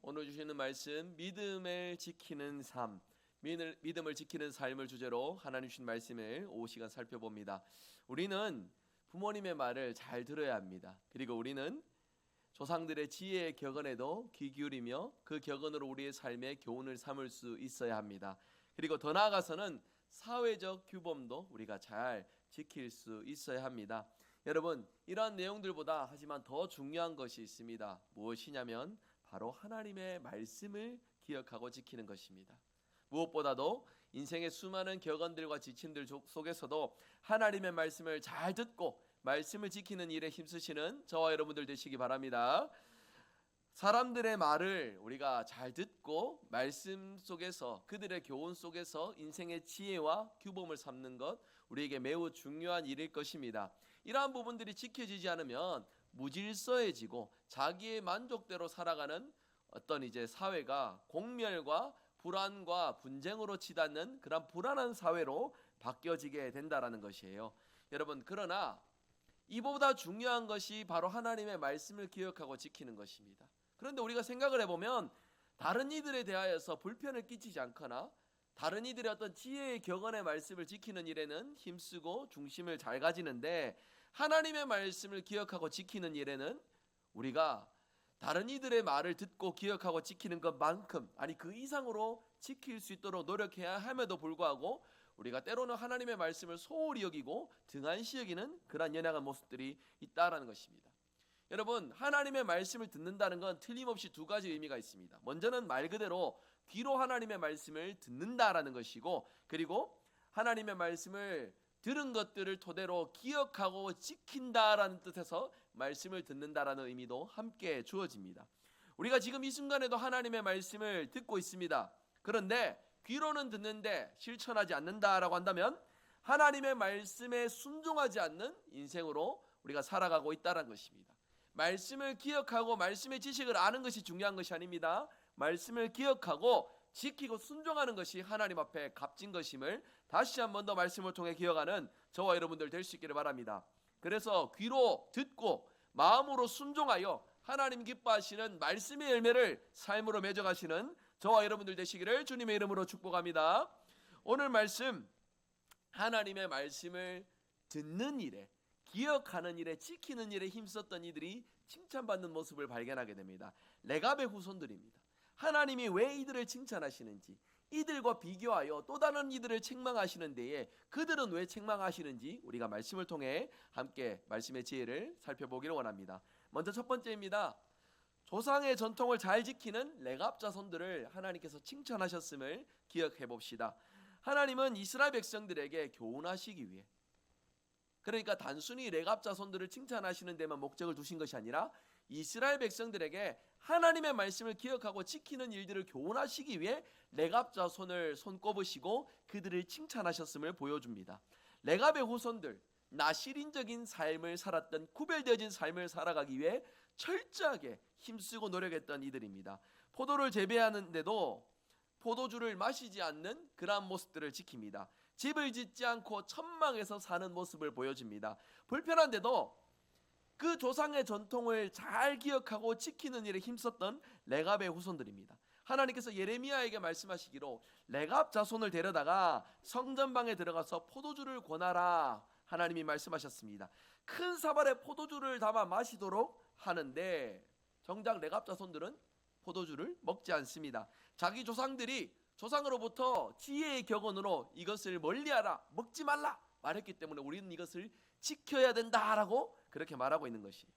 오늘 주시는 말씀 믿음을 지키는 삶, 믿음을 지키는 삶을 주제로 하나님 주신 말씀을 오후 시간 살펴봅니다. 우리는 부모님의 말을 잘 들어야 합니다. 그리고 우리는 조상들의 지혜의 격언에도 귀 기울이며 그 격언으로 우리의 삶에 교훈을 삼을 수 있어야 합니다. 그리고 더 나아가서는 사회적 규범도 우리가 잘 지킬 수 있어야 합니다. 여러분, 이러한 내용들보다 하지만 더 중요한 것이 있습니다. 무엇이냐면 바로 하나님의 말씀을 기억하고 지키는 것입니다. 무엇보다도 인생의 수많은 격언들과 지침들 속에서도 하나님의 말씀을 잘 듣고 말씀을 지키는 일에 힘쓰시는 저와 여러분들 되시기 바랍니다. 사람들의 말을 우리가 잘 듣고 말씀 속에서 그들의 교훈 속에서 인생의 지혜와 규범을 삼는 것 우리에게 매우 중요한 일일 것입니다. 이러한 부분들이 지켜지지 않으면 무질서해지고 자기의 만족대로 살아가는 어떤 사회가 공멸과 불안과 분쟁으로 치닫는 그런 불안한 사회로 바뀌어지게 된다라는 것이에요. 여러분, 그러나 이보다 중요한 것이 바로 하나님의 말씀을 기억하고 지키는 것입니다. 그런데 우리가 생각을 해보면 다른 이들에 대하여서 불편을 끼치지 않거나 다른 이들의 어떤 지혜의 격언의 말씀을 지키는 일에는 힘쓰고 중심을 잘 가지는데 하나님의 말씀을 기억하고 지키는 일에는 우리가 다른 이들의 말을 듣고 기억하고 지키는 것만큼 아니 그 이상으로 지킬 수 있도록 노력해야 함에도 불구하고 우리가 때로는 하나님의 말씀을 소홀히 여기고 등한시 여기는 그러한 연약한 모습들이 있다라는 것입니다. 여러분, 하나님의 말씀을 듣는다는 건 틀림없이 두 가지 의미가 있습니다. 먼저는 말 그대로 귀로 하나님의 말씀을 듣는다라는 것이고, 그리고 하나님의 말씀을 들은 것들을 토대로 기억하고 지킨다라는 뜻에서 말씀을 듣는다라는 의미도 함께 주어집니다. 우리가 지금 이 순간에도 하나님의 말씀을 듣고 있습니다. 그런데 귀로는 듣는데 실천하지 않는다라고 한다면 하나님의 말씀에 순종하지 않는 인생으로 우리가 살아가고 있다는 것입니다. 말씀을 기억하고 말씀의 지식을 아는 것이 중요한 것이 아닙니다. 말씀을 기억하고 지키고 순종하는 것이 하나님 앞에 값진 것임을 다시 한 번 더 말씀을 통해 기억하는 저와 여러분들 될 수 있기를 바랍니다. 그래서 귀로 듣고 마음으로 순종하여 하나님 기뻐하시는 말씀의 열매를 삶으로 맺어가시는 저와 여러분들 되시기를 주님의 이름으로 축복합니다. 오늘 말씀, 하나님의 말씀을 듣는 일에, 기억하는 일에, 지키는 일에 힘썼던 이들이 칭찬받는 모습을 발견하게 됩니다. 레갑의 후손들입니다. 하나님이 왜 이들을 칭찬하시는지, 이들과 비교하여 또 다른 이들을 책망하시는 데에 그들은 왜 책망하시는지 우리가 말씀을 통해 함께 말씀의 지혜를 살펴보기를 원합니다. 먼저 첫 번째입니다. 조상의 전통을 잘 지키는 레갑 자손들을 하나님께서 칭찬하셨음을 기억해 봅시다. 하나님은 이스라엘 백성들에게 교훈하시기 위해, 그러니까 단순히 레갑 자손들을 칭찬하시는 데만 목적을 두신 것이 아니라 이스라엘 백성들에게 하나님의 말씀을 기억하고 지키는 일들을 교훈하시기 위해 레갑 자손을 손꼽으시고 그들을 칭찬하셨음을 보여줍니다. 레갑의 후손들, 나실인적인 삶을 살았던, 구별되어진 삶을 살아가기 위해 철저하게 힘쓰고 노력했던 이들입니다. 포도를 재배하는데도 포도주를 마시지 않는 그러한 모습들을 지킵니다. 집을 짓지 않고 천막에서 사는 모습을 보여줍니다. 불편한데도 그 조상의 전통을 잘 기억하고 지키는 일에 힘썼던 레갑의 후손들입니다. 하나님께서 예레미야에게 말씀하시기로 레갑 자손을 데려다가 성전방에 들어가서 포도주를 권하라 하나님이 말씀하셨습니다. 큰 사발에 포도주를 담아 마시도록 하는데 정작 레갑 자손들은 포도주를 먹지 않습니다. 자기 조상으로부터 지혜의 격언으로 이것을 멀리하라, 먹지 말라 말했기 때문에 우리는 이것을 지켜야 된다라고 그렇게 말하고 있는 것이에요.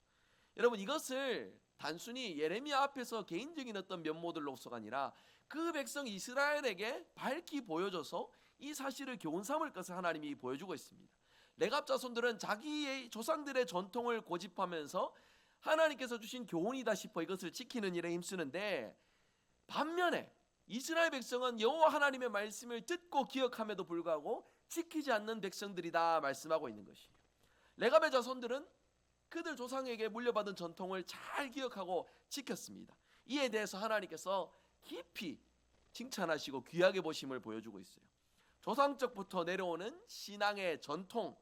여러분, 이것을 단순히 예레미야 앞에서 개인적인 어떤 면모들로서가 아니라 그 백성 이스라엘에게 밝히 보여줘서 이 사실을 교훈 삼을 것을 하나님이 보여주고 있습니다. 레갑 자손들은 자기의 조상들의 전통을 고집하면서 하나님께서 주신 교훈이다 싶어 이것을 지키는 일에 힘쓰는데, 반면에 이스라엘 백성은 여호와 하나님의 말씀을 듣고 기억함에도 불구하고 지키지 않는 백성들이다 말씀하고 있는 것이에요. 레갑의 자손들은 그들 조상에게 물려받은 전통을 잘 기억하고 지켰습니다. 이에 대해서 하나님께서 깊이 칭찬하시고 귀하게 보심을 보여주고 있어요. 조상적부터 내려오는 신앙의 전통,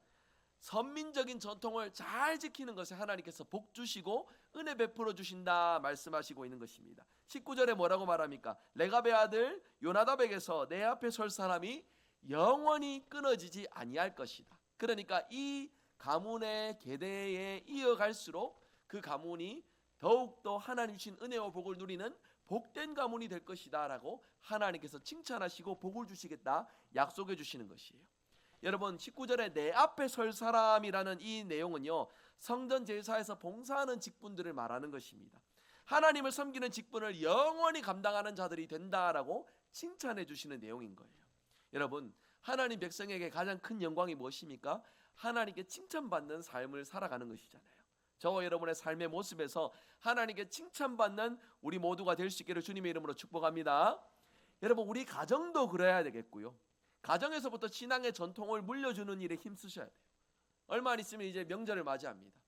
선민적인 전통을 잘 지키는 것에 하나님께서 복 주시고 은혜 베풀어 주신다 말씀하시고 있는 것입니다. 19절에 뭐라고 말합니까? 레갑의 아들 요나답에게서 내 앞에 설 사람이 영원히 끊어지지 아니할 것이다. 그러니까 이 가문의 계대에 이어갈수록 그 가문이 더욱더 하나님 주신 은혜와 복을 누리는 복된 가문이 될 것이다 라고 하나님께서 칭찬하시고 복을 주시겠다 약속해 주시는 것이에요. 여러분 19절에 내 앞에 설 사람이라는 이 내용은요, 성전 제사에서 봉사하는 직분들을 말하는 것입니다. 하나님을 섬기는 직분을 영원히 감당하는 자들이 된다라고 칭찬해 주시는 내용인 거예요. 여러분, 하나님 백성에게 가장 큰 영광이 무엇입니까? 하나님께 칭찬받는 삶을 살아가는 것이잖아요. 저와 여러분의 삶의 모습에서 하나님께 칭찬받는 우리 모두가 될 수 있기를 주님의 이름으로 축복합니다. 여러분, 우리 가정도 그래야 되겠고요, 가정에서부터 신앙의 전통을 물려주는 일에 힘쓰셔야 돼요. 얼마 안 있으면 이제 명절을 맞이합니다.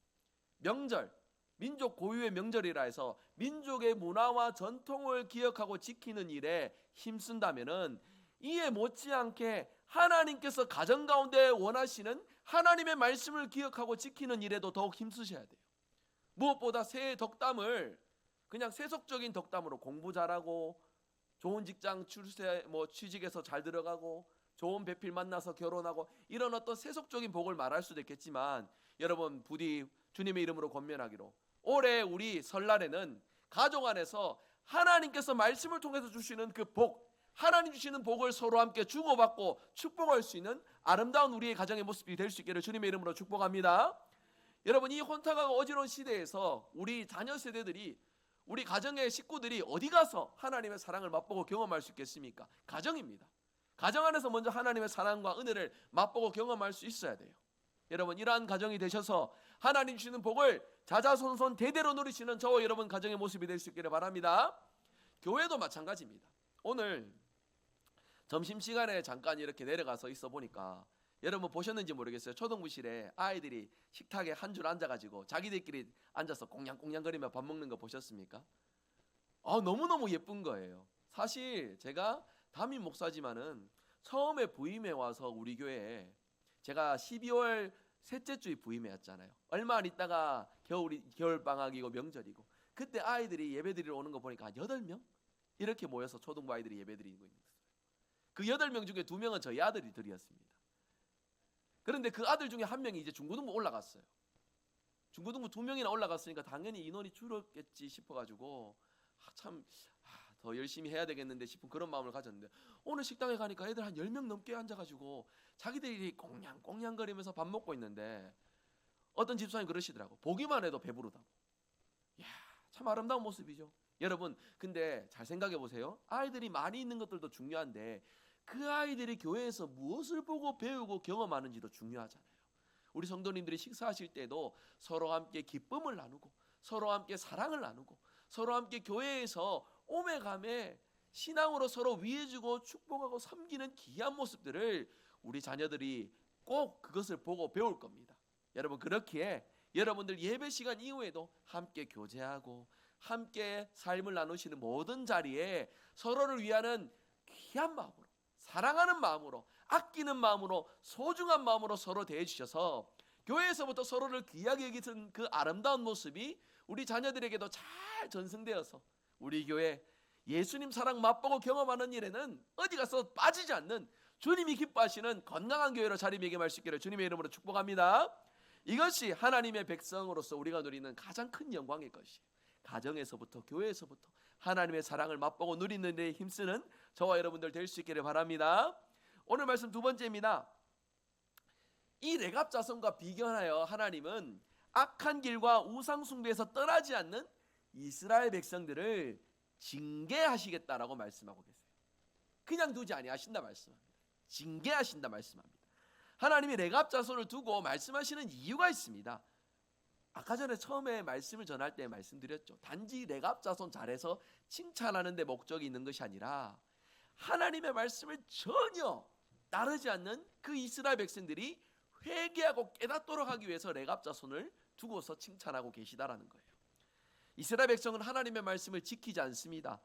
명절, 민족 고유의 명절이라 해서 민족의 문화와 전통을 기억하고 지키는 일에 힘쓴다면은 이에 못지않게 하나님께서 가정 가운데 원하시는 하나님의 말씀을 기억하고 지키는 일에도 더욱 힘쓰셔야 돼요. 무엇보다 새해 덕담을 그냥 세속적인 덕담으로 공부 잘하고 좋은 직장 취직해서 잘 들어가고 좋은 배필 만나서 결혼하고 이런 어떤 세속적인 복을 말할 수도 있겠지만, 여러분 부디 주님의 이름으로 권면하기로 올해 우리 설날에는 가족 안에서 하나님께서 말씀을 통해서 주시는 그 복, 하나님 주시는 복을 서로 함께 주고받고 축복할 수 있는 아름다운 우리의 가정의 모습이 될 수 있기를 주님의 이름으로 축복합니다. 여러분, 이 혼탁하고 어지러운 시대에서 우리 자녀 세대들이, 우리 가정의 식구들이 어디 가서 하나님의 사랑을 맛보고 경험할 수 있겠습니까? 가정입니다. 가정 안에서 먼저 하나님의 사랑과 은혜를 맛보고 경험할 수 있어야 돼요. 여러분, 이러한 가정이 되셔서 하나님 주시는 복을 자자손손 대대로 누리시는 저와 여러분 가정의 모습이 될 수 있기를 바랍니다. 교회도 마찬가지입니다. 오늘 점심시간에 잠깐 이렇게 내려가서 있어 보니까 여러분 보셨는지 모르겠어요. 초등부실에 아이들이 식탁에 한 줄 앉아가지고 자기들끼리 앉아서 꽁냥꽁냥거리며 밥 먹는 거 보셨습니까? 너무너무 예쁜 거예요. 사실 제가 담임 목사지만은 처음에 부임해 와서 우리 교회에 제가 12월 셋째 주에 부임했잖아요. 얼마 안 있다가 겨울방학이고 명절이고, 그때 아이들이 예배드리러 오는 거 보니까 한 8명? 이렇게 모여서 초등부 아이들이 예배드리고 있는 거예요. 그 8명 중에 2명은 저희 아들들이었습니다. 그런데 그 아들 중에 1명이 이제 중고등부 올라갔어요. 중고등부 2명이나 올라갔으니까 당연히 인원이 줄었겠지 싶어가지고 더 열심히 해야 되겠는데 싶은 그런 마음을 가졌는데, 오늘 식당에 가니까 애들 한 10명 넘게 앉아가지고 자기들이 꽁냥꽁냥거리면서 밥 먹고 있는데 어떤 집사님 그러시더라고. 보기만 해도 배부르다고. 이야, 참 아름다운 모습이죠. 여러분, 근데 잘 생각해 보세요. 아이들이 많이 있는 것들도 중요한데 그 아이들이 교회에서 무엇을 보고 배우고 경험하는지도 중요하잖아요. 우리 성도님들이 식사하실 때도 서로 함께 기쁨을 나누고 서로 함께 사랑을 나누고 서로 함께 교회에서 오매감에 신앙으로 서로 위해주고 축복하고 섬기는 귀한 모습들을 우리 자녀들이 꼭 그것을 보고 배울 겁니다. 여러분, 그렇기에 여러분들 예배 시간 이후에도 함께 교제하고 함께 삶을 나누시는 모든 자리에 서로를 위하는 귀한 마음으로, 사랑하는 마음으로, 아끼는 마음으로, 소중한 마음으로 서로 대해주셔서 교회에서부터 서로를 귀하게 여기는 그 아름다운 모습이 우리 자녀들에게도 잘 전승되어서 우리 교회 예수님 사랑 맛보고 경험하는 일에는 어디 가서 빠지지 않는 주님이 기뻐하시는 건강한 교회로 자리매김할 수 있기를 주님의 이름으로 축복합니다. 이것이 하나님의 백성으로서 우리가 누리는 가장 큰 영광일 것이에요. 가정에서부터 교회에서부터 하나님의 사랑을 맛보고 누리는 데 힘쓰는 저와 여러분들 될 수 있기를 바랍니다. 오늘 말씀 2번째입니다. 이 레갑 자손과 비견하여 하나님은 악한 길과 우상 숭배에서 떠나지 않는 이스라엘 백성들을 징계하시겠다라고 말씀하고 계세요. 그냥 두지 아니하신다 말씀합니다. 징계하신다 말씀합니다. 하나님이 레갑 자손을 두고 말씀하시는 이유가 있습니다. 아까 전에 처음에 말씀을 전할 때 말씀드렸죠. 단지 레갑 자손 잘해서 칭찬하는 데 목적이 있는 것이 아니라 하나님의 말씀을 전혀 따르지 않는 그 이스라엘 백성들이 회개하고 깨닫도록 하기 위해서 레갑 자손을 두고서 칭찬하고 계시다라는 거예요. 이스라엘 백성은 하나님의 말씀을 지키지 않습니다.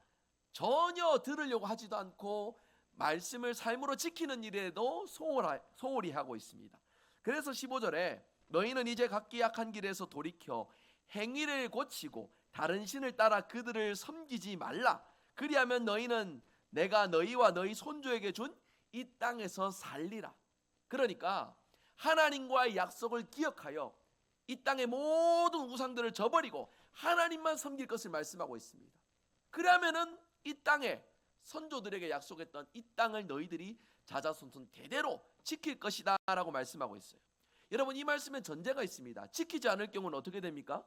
전혀 들으려고 하지도 않고 말씀을 삶으로 지키는 일에도 소홀히 하고 있습니다. 그래서 15절에 너희는 이제 각기 악한 길에서 돌이켜 행위를 고치고 다른 신을 따라 그들을 섬기지 말라. 그리하면 너희는 내가 너희와 너희 손조에게 준 이 땅에서 살리라. 그러니까 하나님과의 약속을 기억하여 이 땅의 모든 우상들을 저버리고 하나님만 섬길 것을 말씀하고 있습니다. 그러면은 이 땅에 선조들에게 약속했던 이 땅을 너희들이 자자손손 대대로 지킬 것이다 라고 말씀하고 있어요. 여러분, 이 말씀에 전제가 있습니다. 지키지 않을 경우는 어떻게 됩니까?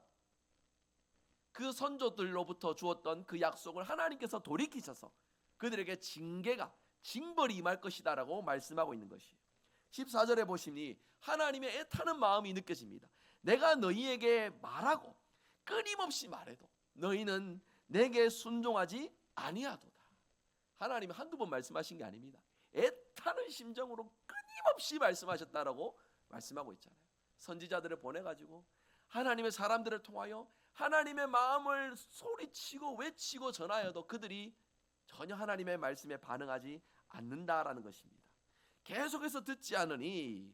그 선조들로부터 주었던 그 약속을 하나님께서 돌이키셔서 그들에게 징계가, 징벌이 임할 것이다 라고 말씀하고 있는 것이에요. 14절에 보시니 하나님의 애타는 마음이 느껴집니다. 내가 너희에게 말하고 끊임없이 말해도 너희는 내게 순종하지 아니하도다. 하나님이 한두 번 말씀하신 게 아닙니다. 애타는 심정으로 끊임없이 말씀하셨다라고 말씀하고 있잖아요. 선지자들을 보내가지고 하나님의 사람들을 통하여 하나님의 마음을 소리치고 외치고 전하여도 그들이 전혀 하나님의 말씀에 반응하지 않는다라는 것입니다. 계속해서 듣지 않으니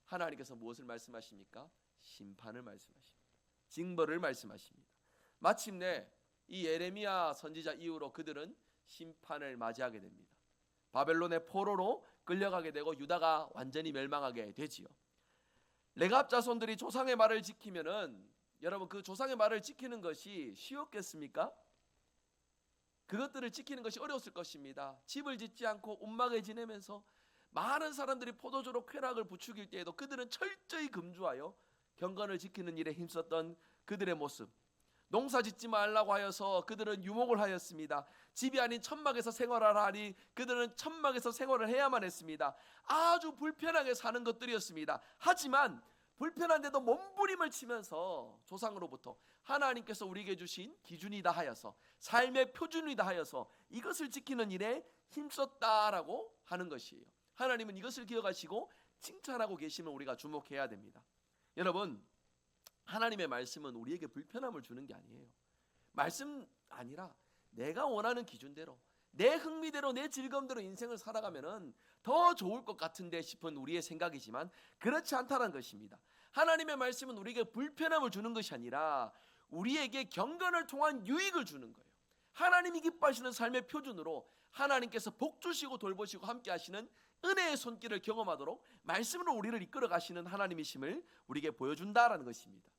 하나님께서 무엇을 말씀하십니까? 심판을 말씀하십니다. 징벌을 말씀하십니다. 마침내 이 예레미야 선지자 이후로 그들은 심판을 맞이하게 됩니다. 바벨론의 포로로 끌려가게 되고 유다가 완전히 멸망하게 되지요. 레갑 자손들이 조상의 말을 지키면은, 여러분, 그 조상의 말을 지키는 것이 쉬웠겠습니까? 그것들을 지키는 것이 어려웠을 것입니다. 집을 짓지 않고 움막에 지내면서 많은 사람들이 포도주로 쾌락을 부추길 때에도 그들은 철저히 금주하여 경건을 지키는 일에 힘썼던 그들의 모습. 농사 짓지 말라고 하여서 그들은 유목을 하였습니다. 집이 아닌 천막에서 생활하라 하니 그들은 천막에서 생활을 해야만 했습니다. 아주 불편하게 사는 것들이었습니다. 하지만 불편한데도 몸부림을 치면서 조상으로부터 하나님께서 우리에게 주신 기준이다 하여서, 삶의 표준이다 하여서 이것을 지키는 일에 힘썼다라고 하는 것이에요. 하나님은 이것을 기억하시고 칭찬하고 계시면 우리가 주목해야 됩니다. 여러분, 하나님의 말씀은 우리에게 불편함을 주는 게 아니에요. 말씀 아니라 내가 원하는 기준대로, 내 흥미대로, 내 즐거움대로 인생을 살아가면은 더 좋을 것 같은데 싶은 우리의 생각이지만 그렇지 않다는 것입니다. 하나님의 말씀은 우리에게 불편함을 주는 것이 아니라 우리에게 경건을 통한 유익을 주는 거예요. 하나님이 기뻐하시는 삶의 표준으로 하나님께서 복 주시고 돌보시고 함께 하시는 은혜의 손길을 경험하도록 말씀으로 우리를 이끌어 가시는 하나님이심을 우리에게 보여준다라는 것입니다.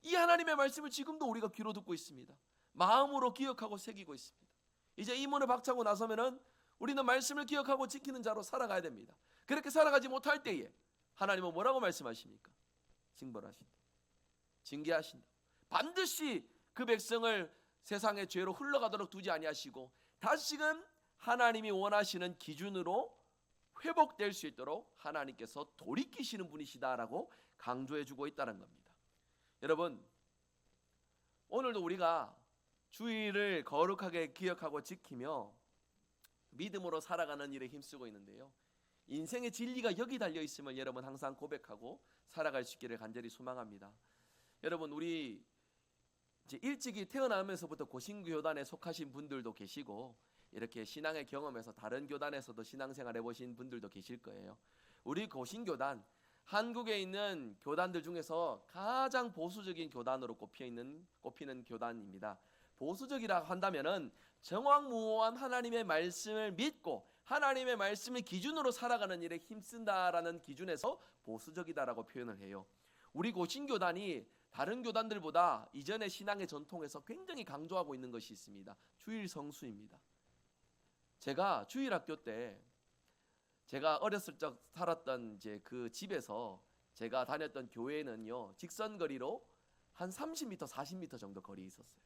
이 하나님의 말씀을 지금도 우리가 귀로 듣고 있습니다. 마음으로 기억하고 새기고 있습니다. 이제 이 문을 박차고 나서면은 우리는 말씀을 기억하고 지키는 자로 살아가야 됩니다. 그렇게 살아가지 못할 때에 하나님은 뭐라고 말씀하십니까? 징벌하신다, 징계하신다. 반드시 그 백성을 세상의 죄로 흘러가도록 두지 아니하시고 다시금 하나님이 원하시는 기준으로 회복될 수 있도록 하나님께서 돌이키시는 분이시다라고 강조해주고 있다는 겁니다. 여러분, 오늘도 우리가 주일을 거룩하게 기억하고 지키며 믿음으로 살아가는 일에 힘쓰고 있는데요, 인생의 진리가 여기 달려있음을 여러분 항상 고백하고 살아갈 수 있기를 간절히 소망합니다. 여러분, 우리 이제 일찍이 태어나면서부터 고신교단에 속하신 분들도 계시고 이렇게 신앙의 경험에서 다른 교단에서도 신앙생활 해보신 분들도 계실 거예요. 우리 고신교단, 한국에 있는 교단들 중에서 가장 보수적인 교단으로 꼽히는 교단입니다. 보수적이라 한다면은 정확무오한 하나님의 말씀을 믿고 하나님의 말씀을 기준으로 살아가는 일에 힘쓴다라는 기준에서 보수적이다라고 표현을 해요. 우리 고신교단이 다른 교단들보다 이전의 신앙의 전통에서 굉장히 강조하고 있는 것이 있습니다. 주일 성수입니다. 제가 주일학교 때 제가 어렸을 적 살았던 이제 그 집에서 제가 다녔던 교회는요, 직선거리로 한 30m, 40m 정도 거리에 있었어요.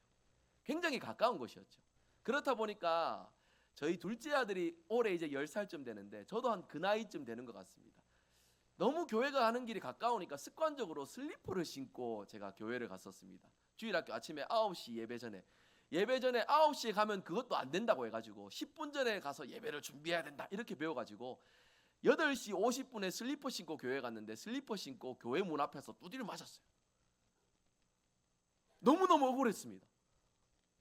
굉장히 가까운 곳이었죠. 그렇다 보니까 저희 둘째 아들이 올해 이제 10살쯤 되는데 저도 한 그 나이쯤 되는 것 같습니다. 너무 교회가 가는 길이 가까우니까 습관적으로 슬리퍼를 신고 제가 교회를 갔었습니다. 주일학교 아침에 9시 예배 전에 9시에 가면 그것도 안 된다고 해가지고 10분 전에 가서 예배를 준비해야 된다 이렇게 배워가지고 8시 50분에 슬리퍼 신고 교회 갔는데 슬리퍼 신고 교회 문 앞에서 두드려 맞았어요. 너무너무 억울했습니다.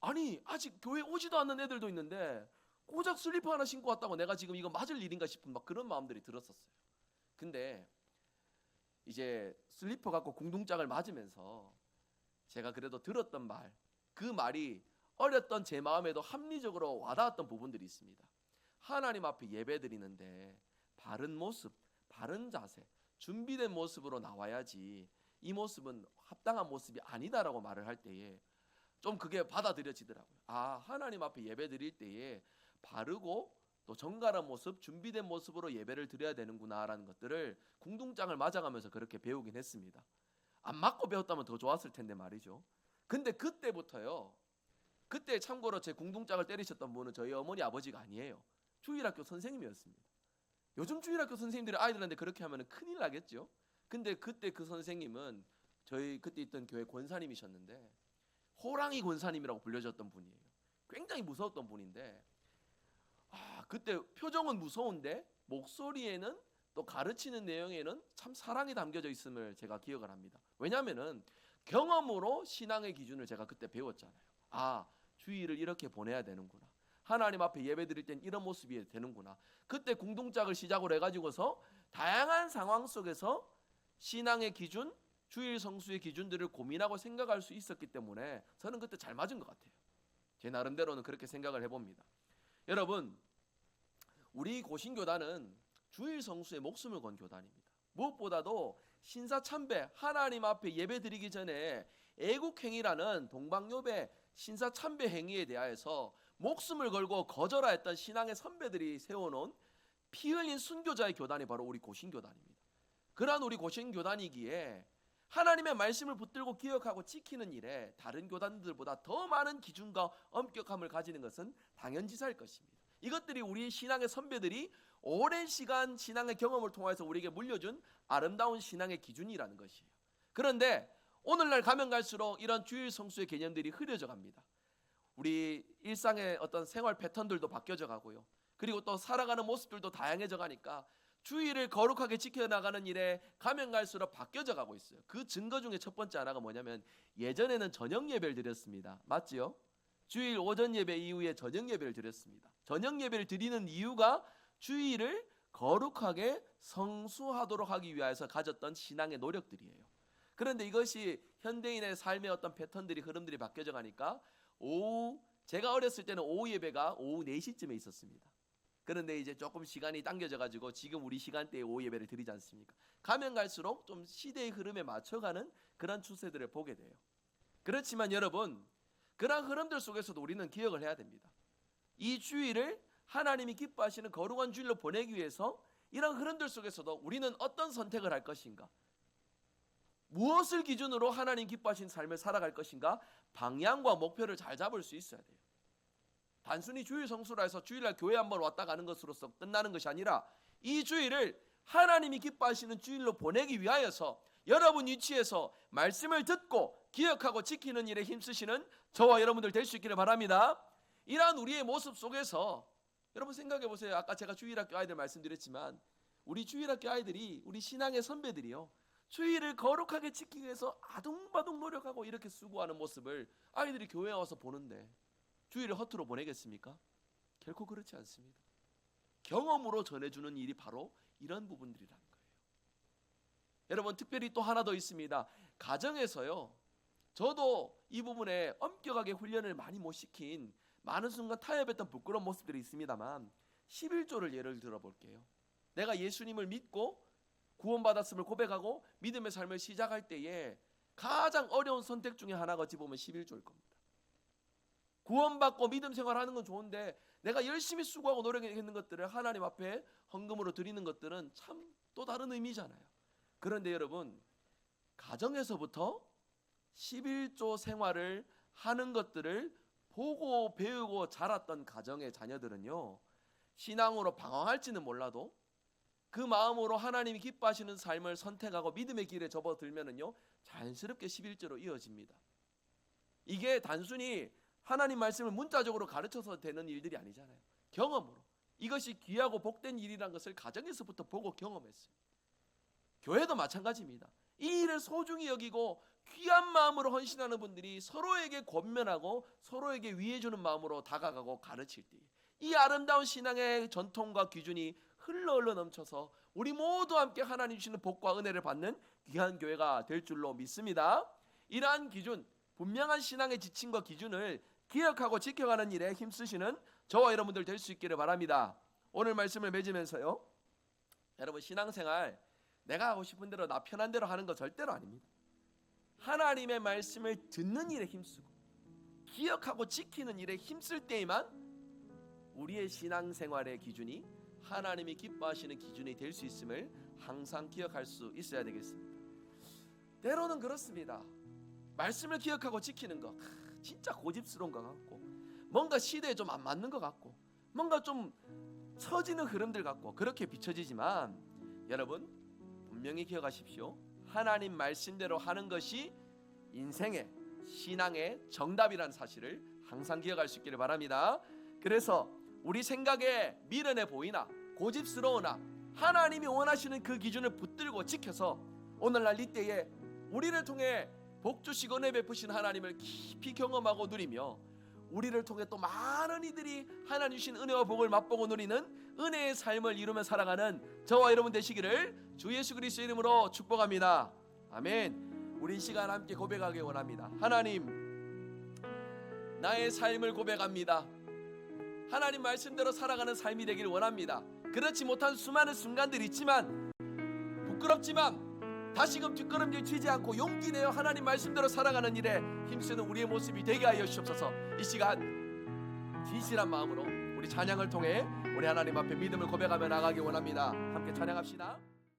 아니, 아직 교회 오지도 않는 애들도 있는데 고작 슬리퍼 하나 신고 왔다고 내가 지금 이거 맞을 일인가 싶은 막 그런 마음들이 들었었어요. 근데 이제 슬리퍼 갖고 궁둥짝을 맞으면서 제가 그래도 들었던 말, 그 말이 어렸던 제 마음에도 합리적으로 와닿았던 부분들이 있습니다. 하나님 앞에 예배 드리는데 바른 모습, 바른 자세, 준비된 모습으로 나와야지 이 모습은 합당한 모습이 아니다라고 말을 할 때에 좀 그게 받아들여지더라고요. 아, 하나님 앞에 예배 드릴 때에 바르고 또 정갈한 모습, 준비된 모습으로 예배를 드려야 되는구나라는 것들을 궁둥장을 맞아가면서 그렇게 배우긴 했습니다. 안 맞고 배웠다면 더 좋았을 텐데 말이죠. 근데 그때부터요, 그때 참고로 제 궁둥장을 때리셨던 분은 저희 어머니 아버지가 아니에요. 주일학교 선생님이었습니다. 요즘 주일학교 선생님들이 아이들한테 그렇게 하면 큰일 나겠죠. 근데 그때 그 선생님은 저희 그때 있던 교회 권사님이셨는데 호랑이 권사님이라고 불려졌던 분이에요. 굉장히 무서웠던 분인데 그때 표정은 무서운데 목소리에는 또 가르치는 내용에는 참 사랑이 담겨져 있음을 제가 기억을 합니다. 왜냐하면은 경험으로 신앙의 기준을 제가 그때 배웠잖아요. 아, 주일을 이렇게 보내야 되는구나. 하나님 앞에 예배 드릴 땐 이런 모습이 되는구나. 그때 궁둥짝을 시작으로 해가지고서 다양한 상황 속에서 신앙의 기준, 주일 성수의 기준들을 고민하고 생각할 수 있었기 때문에 저는 그때 잘 맞은 것 같아요. 제 나름대로는 그렇게 생각을 해봅니다. 여러분, 우리 고신교단은 주일 성수에 목숨을 건 교단입니다. 무엇보다도 신사참배, 하나님 앞에 예배 드리기 전에 애국행위라는 동방요배 신사참배 행위에 대하여서 목숨을 걸고 거절하였던 신앙의 선배들이 세워놓은 피 흘린 순교자의 교단이 바로 우리 고신교단입니다. 그러한 우리 고신교단이기에 하나님의 말씀을 붙들고 기억하고 지키는 일에 다른 교단들보다 더 많은 기준과 엄격함을 가지는 것은 당연지사일 것입니다. 이것들이 우리 신앙의 선배들이 오랜 시간 신앙의 경험을 통해서 우리에게 물려준 아름다운 신앙의 기준이라는 것이에요. 그런데 오늘날 가면 갈수록 이런 주일 성수의 개념들이 흐려져 갑니다. 우리 일상의 어떤 생활 패턴들도 바뀌어져 가고요. 그리고 또 살아가는 모습들도 다양해져 가니까 주일을 거룩하게 지켜나가는 일에 가면 갈수록 바뀌어져 가고 있어요. 그 증거 중에 첫 번째 하나가 뭐냐면 예전에는 저녁 예배를 드렸습니다. 맞지요? 주일 오전 예배 이후에 저녁 예배를 드렸습니다. 저녁 예배를 드리는 이유가 주일을 거룩하게 성수하도록 하기 위해서 가졌던 신앙의 노력들이에요. 그런데 이것이 현대인의 삶의 어떤 패턴들이 흐름들이 바뀌어져 가니까 제가 어렸을 때는 오후 예배가 오후 4시쯤에 있었습니다. 그런데 이제 조금 시간이 당겨져 가지고 지금 우리 시간대에 오후 예배를 드리지 않습니까? 가면 갈수록 좀 시대의 흐름에 맞춰가는 그런 추세들을 보게 돼요. 그렇지만 여러분, 그런 흐름들 속에서도 우리는 기억을 해야 됩니다. 이 주일을 하나님이 기뻐하시는 거룩한 주일로 보내기 위해서 이런 흐름들 속에서도 우리는 어떤 선택을 할 것인가, 무엇을 기준으로 하나님 기뻐하시는 삶을 살아갈 것인가, 방향과 목표를 잘 잡을 수 있어야 돼요. 단순히 주일 성수라 해서 주일날 교회 한번 왔다 가는 것으로서 끝나는 것이 아니라 이 주일을 하나님이 기뻐하시는 주일로 보내기 위하여서 여러분 위치에서 말씀을 듣고 기억하고 지키는 일에 힘쓰시는 저와 여러분들 될 수 있기를 바랍니다. 이러한 우리의 모습 속에서 여러분 생각해 보세요. 아까 제가 주일학교 아이들 말씀드렸지만 우리 주일학교 아이들이, 우리 신앙의 선배들이요, 주일을 거룩하게 지키기 위해서 아둥바둥 노력하고 이렇게 수고하는 모습을 아이들이 교회에 와서 보는데 주일을 허투루 보내겠습니까? 결코 그렇지 않습니다. 경험으로 전해주는 일이 바로 이런 부분들이라는 거예요. 여러분, 특별히 또 하나 더 있습니다. 가정에서요, 저도 이 부분에 엄격하게 훈련을 많이 못 시킨 많은 순간 타협했던 부끄러운 모습들이 있습니다만 11조를 예를 들어볼게요. 내가 예수님을 믿고 구원받았음을 고백하고 믿음의 삶을 시작할 때에 가장 어려운 선택 중에 하나가 어찌 보면 11조일 겁니다. 구원받고 믿음 생활하는 건 좋은데 내가 열심히 수고하고 노력했는 것들을 하나님 앞에 헌금으로 드리는 것들은 참 또 다른 의미잖아요. 그런데 여러분, 가정에서부터 11조 생활을 하는 것들을 보고 배우고 자랐던 가정의 자녀들은요, 신앙으로 방황할지는 몰라도 그 마음으로 하나님이 기뻐하시는 삶을 선택하고 믿음의 길에 접어들면은요, 자연스럽게 11조로 이어집니다. 이게 단순히 하나님 말씀을 문자적으로 가르쳐서 되는 일들이 아니잖아요. 경험으로. 이것이 귀하고 복된 일이라는 것을 가정에서부터 보고 경험했어요. 교회도 마찬가지입니다. 이 일을 소중히 여기고 귀한 마음으로 헌신하는 분들이 서로에게 권면하고 서로에게 위해 주는 마음으로 다가가고 가르칠 때 이 아름다운 신앙의 전통과 기준이 흘러 넘쳐서 우리 모두 함께 하나님 주시는 복과 은혜를 받는 귀한 교회가 될 줄로 믿습니다. 이러한 기준, 분명한 신앙의 지침과 기준을 기억하고 지켜가는 일에 힘쓰시는 저와 여러분들 될 수 있기를 바랍니다. 오늘 말씀을 맺으면서요, 여러분, 신앙생활 내가 하고 싶은 대로 나 편한 대로 하는 거 절대로 아닙니다. 하나님의 말씀을 듣는 일에 힘쓰고 기억하고 지키는 일에 힘쓸 때에만 우리의 신앙생활의 기준이 하나님이 기뻐하시는 기준이 될 수 있음을 항상 기억할 수 있어야 되겠습니다. 때로는 그렇습니다. 말씀을 기억하고 지키는 거 진짜 고집스러운 것 같고, 뭔가 시대에 좀 안 맞는 것 같고, 뭔가 좀 처지는 흐름들 같고 그렇게 비춰지지만, 여러분 분명히 기억하십시오. 하나님 말씀대로 하는 것이 인생의, 신앙의 정답이라는 사실을 항상 기억할 수 있기를 바랍니다. 그래서 우리 생각에 미련해 보이나 고집스러우나 하나님이 원하시는 그 기준을 붙들고 지켜서 오늘날 이때에 우리를 통해 복 주시고 은혜 베푸신 하나님을 깊이 경험하고 누리며, 우리를 통해 또 많은 이들이 하나님 주신 은혜와 복을 맛보고 누리는 은혜의 삶을 이루며 살아가는 저와 여러분 되시기를 주 예수 그리스도의 이름으로 축복합니다. 아멘. 우리 이 시간 함께 고백하기 원합니다. 하나님, 나의 삶을 고백합니다. 하나님 말씀대로 살아가는 삶이 되기를 원합니다. 그렇지 못한 수많은 순간들이 있지만, 부끄럽지만 다시금 뒷걸음질 치지 않고 용기 내어 하나님 말씀대로 살아가는 일에 힘쓰는 우리의 모습이 되게 하여 주옵소서. 이 시간 진실한 마음으로 우리 찬양을 통해 우리 하나님 앞에 믿음을 고백하며 나가기 원합니다. 함께 찬양합시다.